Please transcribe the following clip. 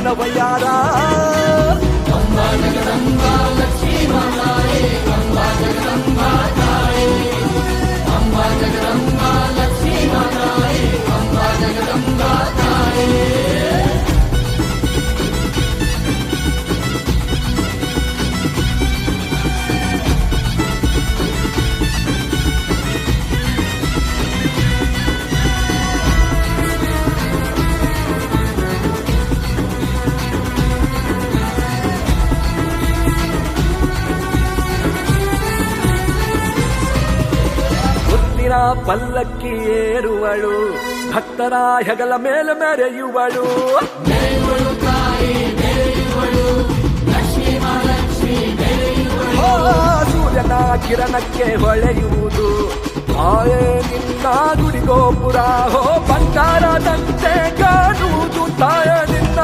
ನಿನ್ನವಯಾರ ಪಲ್ಲಕ್ಕಿ ಏರುವಳು ಭಕ್ತರ ಹೆಗಲ ಮೇಲೆ ಮೆರೆಯುವಳು ಸೂರ್ಯನ ಕಿರಣಕ್ಕೆ ಹೊಳೆಯುವುದು ಆಯೇ ನಿನ್ನ ಗುಡಿಗೋಪುರ ಬಂಗಾರದಂತೆ ಕಾಣುವುದು ತಾಯ ನಿನ್ನ